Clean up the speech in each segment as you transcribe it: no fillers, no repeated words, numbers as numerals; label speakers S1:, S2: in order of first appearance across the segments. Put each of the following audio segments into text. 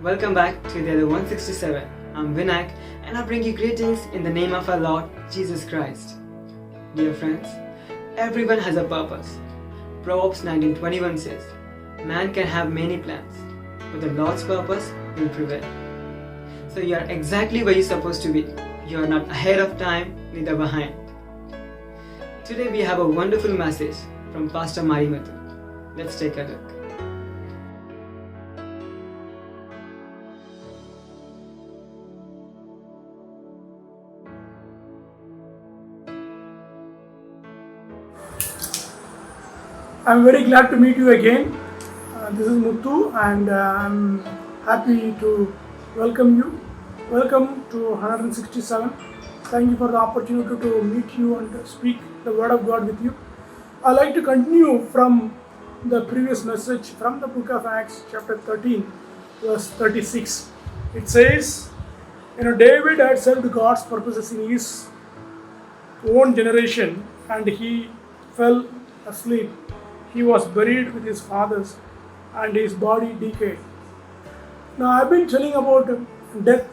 S1: Welcome back to the other 167. I'm Vinayak and I bring you greetings in the name of our Lord Jesus Christ. Dear friends, everyone has a purpose. Proverbs 19:21 says, "Man can have many plans, but the Lord's purpose will prevail." So you are exactly where you're supposed to be. You are not ahead of time, neither behind. Today we have a wonderful message from Pastor Marimathu. Let's take a look.
S2: I'm very glad to meet you again. This is Muthu and I'm happy to welcome you. Welcome to 167. Thank you for the opportunity to meet you and speak the word of God with you. I'd like to continue from the previous message from the book of Acts chapter 13 verse 36. It says, David had served God's purposes in his own generation and he fell asleep. He was buried with his fathers and his body decayed. Now I've been telling about death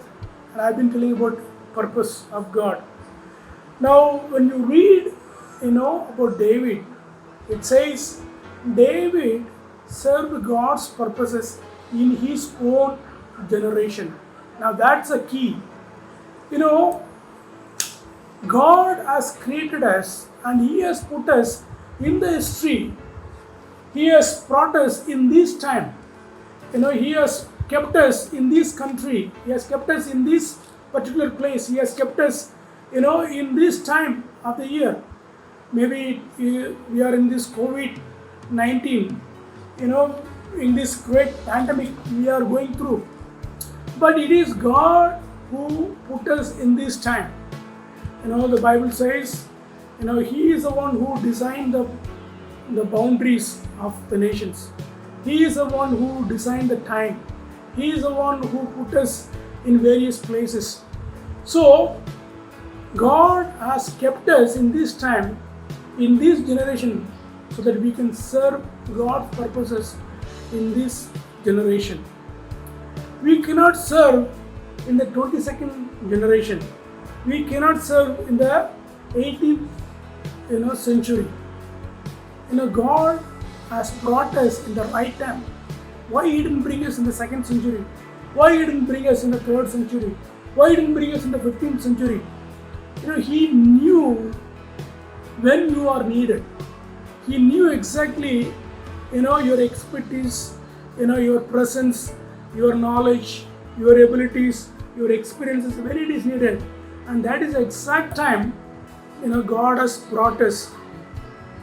S2: and I've been telling about purpose of God. Now when you read about David, it says David served God's purposes in his own generation. Now that's a key. God has created us and he has put us in the history. He has brought us in this time. He has kept us in this country. He has kept us in this particular place. He has kept us, in this time of the year. Maybe we are in this COVID-19, in this great pandemic we are going through. But it is God who put us in this time. The Bible says, He is the one who designed the boundaries of the nations. He is the one who designed the time. He is the one who put us in various places. So, God has kept us in this time, in this generation, so that we can serve God's purposes in this generation. We cannot serve in the 22nd generation. We cannot serve in the 18th century. God has brought us in the right time. Why He didn't bring us in the 2nd century? Why He didn't bring us in the 3rd century? Why He didn't bring us in the 15th century? He knew when you are needed. He knew exactly, your expertise, your presence, your knowledge, your abilities, your experiences, when it is needed. And that is the exact time, God has brought us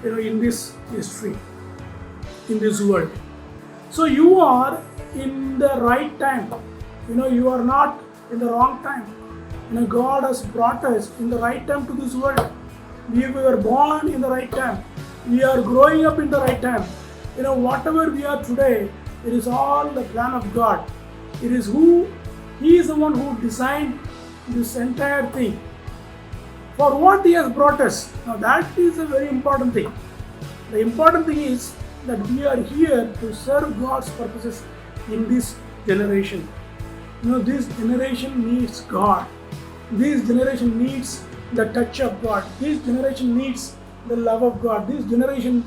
S2: in this history, in this world. So you are in the right time. You are not in the wrong time. God has brought us in the right time to this world. We were born in the right time. We are growing up in the right time. Whatever we are today, it is all the plan of God. It is He is the one who designed this entire thing. For what He has brought us. Now that is a very important thing. The important thing is that we are here to serve God's purposes in this generation. This generation needs God. This generation needs the touch of God. This generation needs the love of God. This generation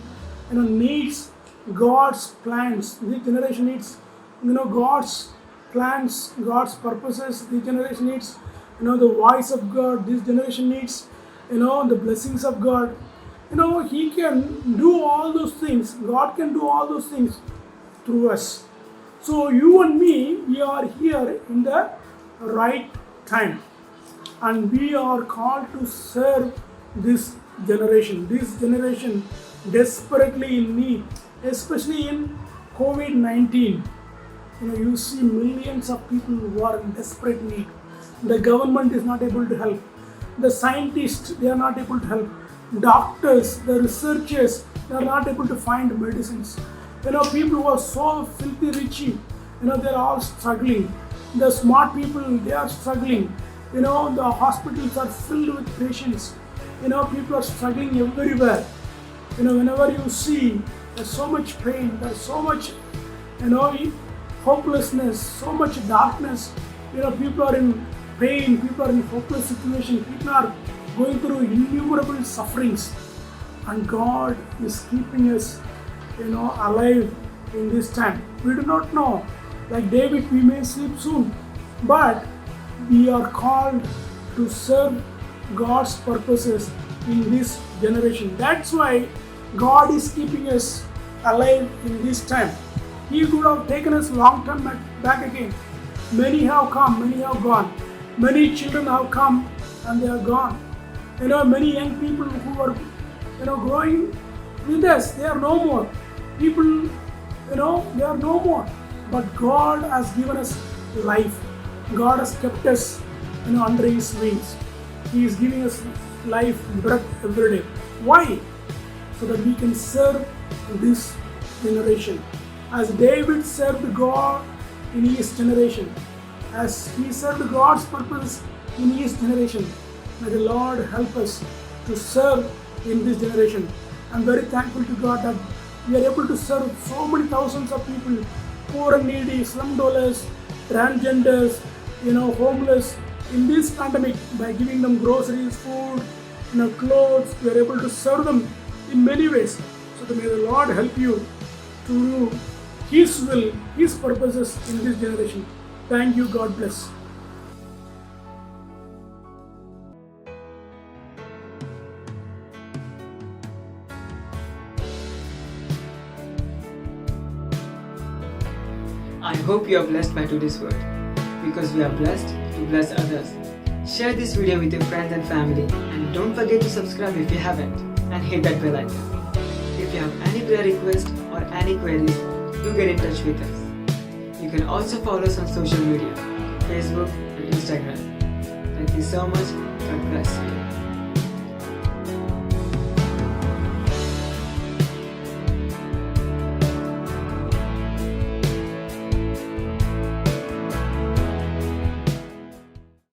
S2: needs God's plans. This generation needs God's plans, God's purposes. This generation needs the voice of God. This generation needs the blessings of God. He can do all those things. God can do all those things through us. So you and me, we are here in the right time. And we are called to serve this generation. This generation desperately in need, especially in COVID-19. You see millions of people who are in desperate need. The government is not able to help. The scientists, they are not able to help. Doctors, the researchers, they are not able to find medicines. People who are so filthy rich, they're all struggling. The smart people, they are struggling. The hospitals are filled with patients. People are struggling everywhere. Whenever you see, there's so much pain, there's so much, hopelessness, so much darkness. People are in pain, people are in hopeless situation, people are going through innumerable sufferings, and God is keeping us, alive in this time. We do not know. Like David, we may sleep soon, but we are called to serve God's purposes in this generation. That's why God is keeping us alive in this time. He could have taken us long time back again. Many have come, many have gone. Many children have come and they are gone. Many young people who are, growing with us, they are no more. People, they are no more. But God has given us life. God has kept us, under His wings. He is giving us life, breath every day. Why? So that we can serve this generation. As David served God in his generation, as he served God's purpose in his generation, may the Lord help us to serve in this generation. I'm very thankful to God that we are able to serve so many thousands of people, poor and needy, slum dwellers, transgenders, homeless, in this pandemic by giving them groceries, food, clothes. We are able to serve them in many ways. So that may the Lord help you to do His will, His purposes in this generation. Thank you. God bless.
S1: I hope you are blessed by today's word. Because we are blessed to bless others. Share this video with your friends and family, and don't forget to subscribe if you haven't, and hit that bell icon. If you have any prayer requests or any queries, do get in touch with us. You can also follow us on social media, Facebook and Instagram. Thank you so much. God bless you.